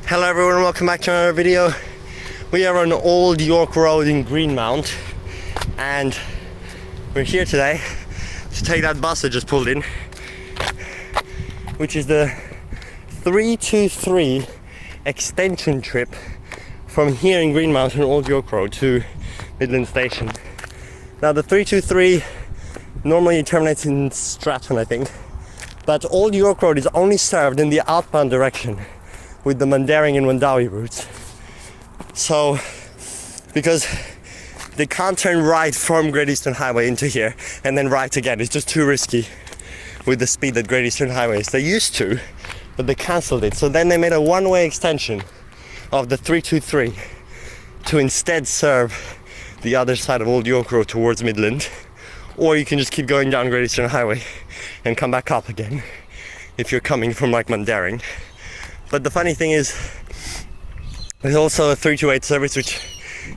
Hello everyone, welcome back to another video. We are on Old York Road in Greenmount and we're here today to take that bus that just pulled in, which is the 323 extension trip from here in Greenmount on Old York Road to Midland Station. Now the 323 normally terminates in Stratton, I think, but Old York Road is only served in the outbound direction with the Mundaring and Wundowie routes. So, because they can't turn right from Great Eastern Highway into here and then right again, it's just too risky with the speed that Great Eastern Highway is. They used to, but they cancelled it. So then they made a one-way extension of the 323 to instead serve the other side of Old York Road towards Midland, or you can just keep going down Great Eastern Highway and come back up again if you're coming from like Mundaring. But the funny thing is, there's also a 328 service which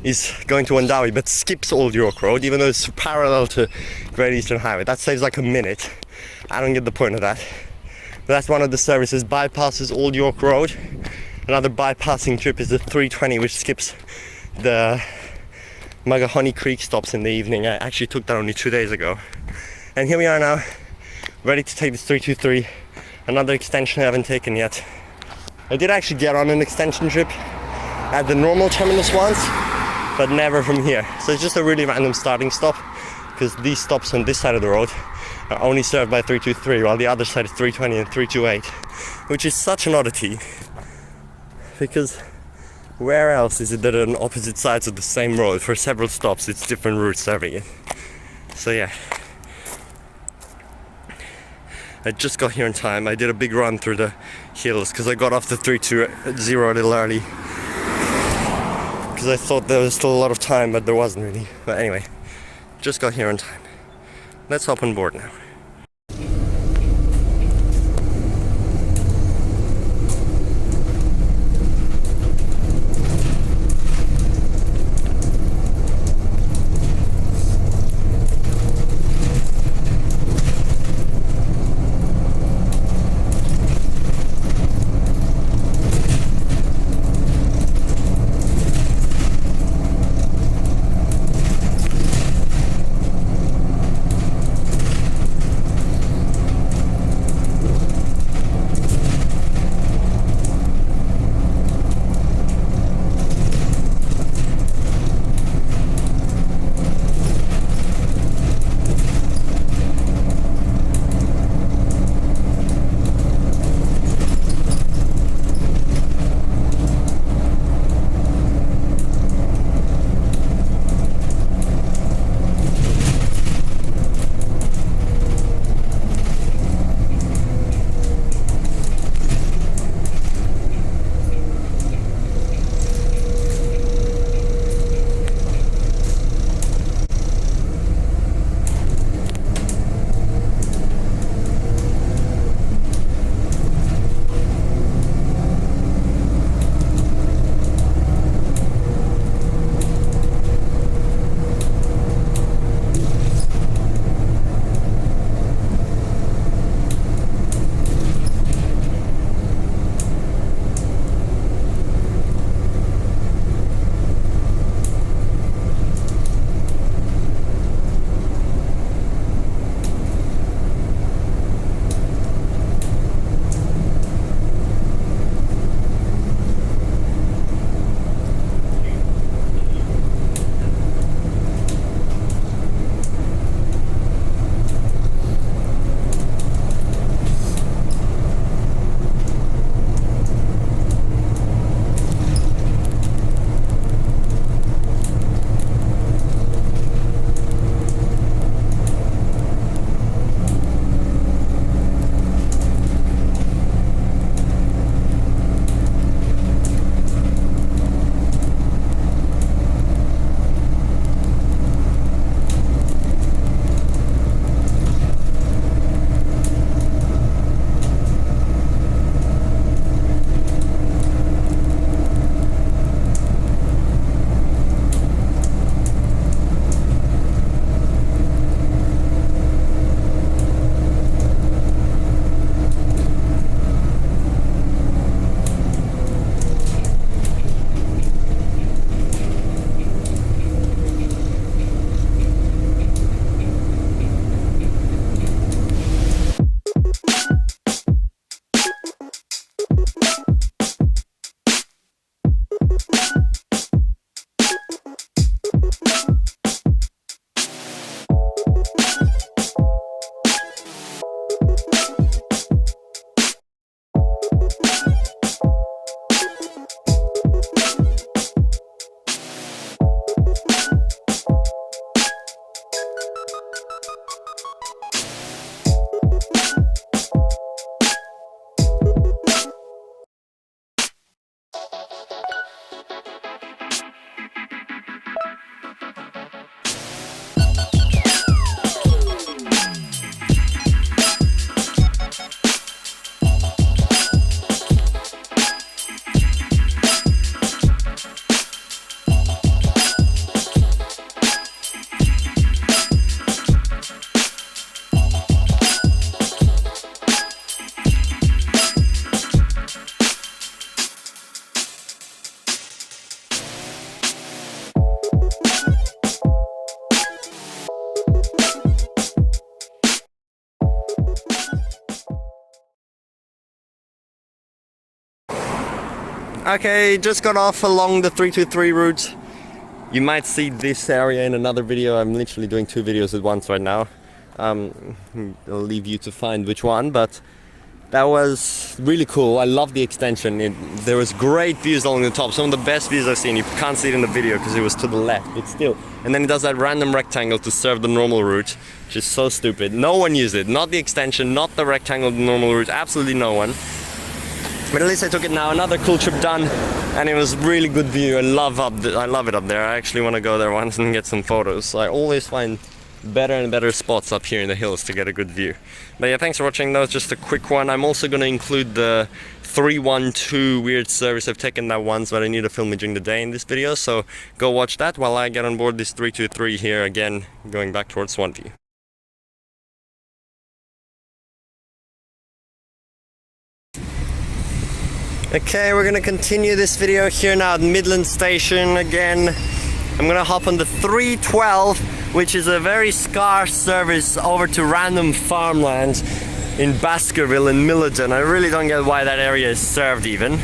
is going to Wundowie but skips Old York Road, even though it's parallel to Great Eastern Highway. That saves like a minute. I don't get the point of that. But that's one of the services, bypasses Old York Road. Another bypassing trip is the 320, which skips the Mugahoney Creek stops in the evening. I actually took that only 2 days ago. And here we are now, ready to take this 323. Another extension I haven't taken yet. I did actually get on an extension trip at the normal terminus once, but never from here. So it's just a really random starting stop, because these stops on this side of the road are only served by 323, while the other side is 320 and 328, which is such an oddity, because where else is it that on opposite sides of the same road for several stops it's different routes serving it? So yeah. I just got here in time. I did a big run through the hills because I got off the 320 a little early because I thought there was still a lot of time, but there wasn't really. But anyway, just got here in time. Let's hop on board now. Okay, just got off along the 323 route. You might see this area in another video. I'm literally doing 2 videos at once right now. I'll leave you to find which one, but that was really cool. I love the extension. There was great views along the top. Some of the best views I've seen. You can't see it in the video because it was to the left, but still. And then it does that random rectangle to serve the normal route, which is so stupid. No one used it. Not the extension, not the rectangle, the normal route. Absolutely no one. But at least I took it now. Another cool trip done, and it was really good view. I love it up there. I actually want to go there once and get some photos. I always find better and better spots up here in the hills to get a good view. But yeah, thanks for watching. That was just a quick one. I'm also going to include the 312 weird service. I've taken that once, but I need to film it during the day in this video, so go watch that while I get on board this 323 here again, going back towards Swan View. Okay, we're gonna continue this video here now at Midland Station again. I'm gonna hop on the 312, which is a very scarce service over to random farmlands in Baskerville and Millendon. I really don't get why that area is served even.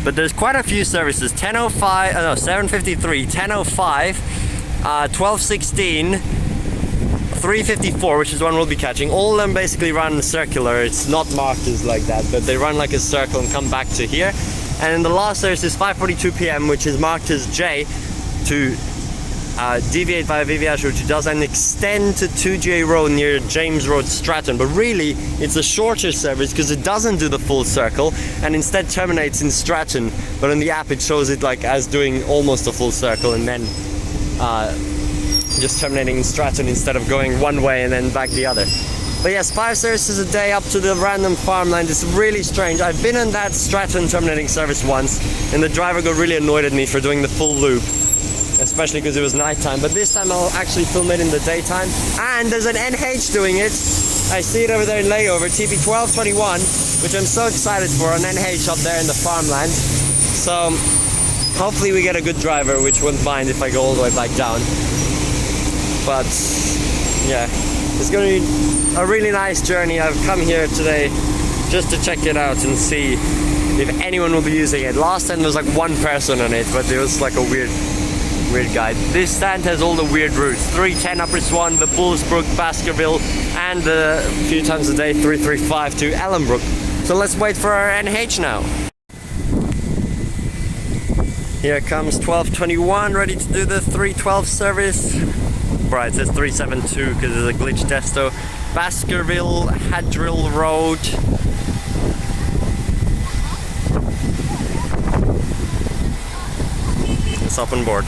But there's quite a few services. 753, 1005, 1216, 354, which is one we'll be catching. All of them basically run circular. It's not marked as like that, but they run like a circle and come back to here. And the last service is 5:42 p.m, which is marked as J, to deviate via VVS route, which does an extend to 2GA Road near James Road, Stratton. But really, it's a shorter service because it doesn't do the full circle and instead terminates in Stratton. But on the app, it shows it like as doing almost a full circle and then just terminating in Stratton instead of going one way and then back the other. But yes, 5 services a day up to the random farmland. It's really strange. I've been on that Stratton terminating service once, and the driver got really annoyed at me for doing the full loop, especially because it was nighttime. But this time I'll actually film it in the daytime. And there's an NH doing it. I see it over there in layover, TP 1221, which I'm so excited for, an NH up there in the farmland. So hopefully we get a good driver, which wouldn't mind if I go all the way back down. But yeah, it's going to be a really nice journey. I've come here today just to check it out and see if anyone will be using it. Last time there was like one person on it, but it was like a weird guide. This stand has all the weird routes. 310 Upper Swan, the Bullsbrook, Baskerville, and a few times a day 335 to Ellenbrook. So let's wait for our NH now. Here comes 1221, ready to do the 312 service. Right, it says 372 because there's a glitch testo. Baskerville, Hadrill Road. Let's hop on board.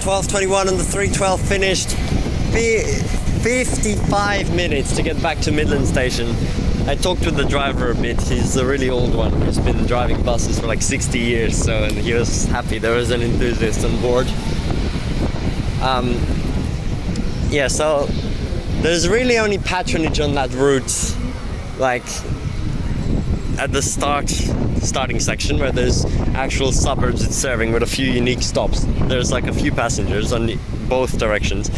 12:21 and the 3:12 finished. 55 minutes to get back to Midland Station. I talked with the driver a bit. He's a really old one. He's been driving buses for like 60 years, so, and he was happy there was an enthusiast on board. Yeah, so there's really only patronage on that route, like at the starting section where there's actual suburbs it's serving with a few unique stops. There's like a few passengers on both directions.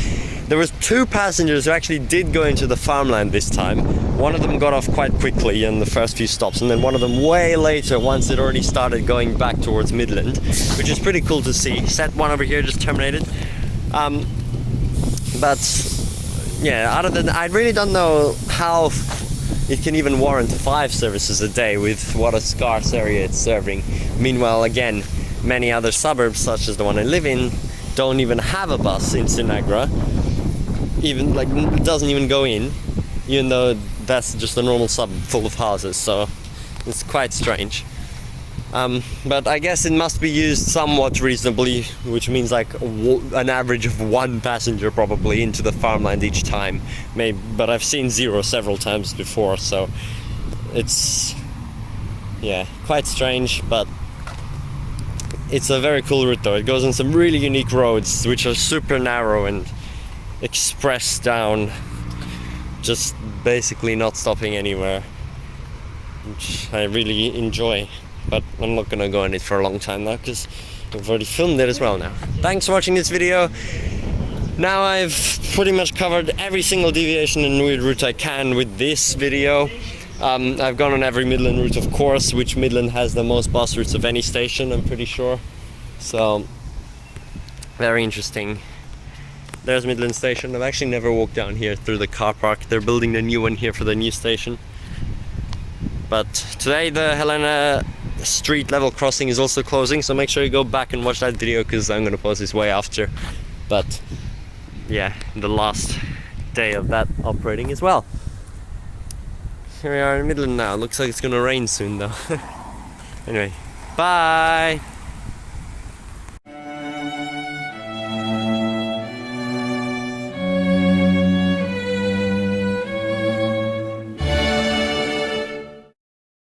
There was 2 passengers who actually did go into the farmland this time. One of them got off quite quickly in the first few stops, and then one of them way later once it already started going back towards Midland, which is pretty cool to see. Set 1 over here just terminated. But yeah, other than I really don't know how it can even warrant 5 services a day with what a scarce area it's serving. Meanwhile, again, many other suburbs, such as the one I live in, don't even have a bus in Sinagra. Even like it doesn't even go in, even though that's just a normal suburb full of houses. So it's quite strange. But I guess it must be used somewhat reasonably, which means like an average of 1 passenger probably into the farmland each time. Maybe, but I've seen 0 several times before, so it's quite strange. But it's a very cool route though. It goes on some really unique roads, which are super narrow and express down, just basically not stopping anywhere, which I really enjoy. But I'm not gonna go on it for a long time now because I've already filmed it as well now. Thanks for watching this video. Now I've pretty much covered every single deviation and weird route I can with this video. I've gone on every Midland route, of course, which Midland has the most bus routes of any station, I'm pretty sure. So, very interesting. There's Midland Station. I've actually never walked down here through the car park. They're building the new one here for the new station. But today the Helena Street level crossing is also closing, so make sure you go back and watch that video because I'm going to post this way after. But yeah, the last day of that operating as well. Here we are in Midland now. Looks like it's going to rain soon though. Anyway, bye!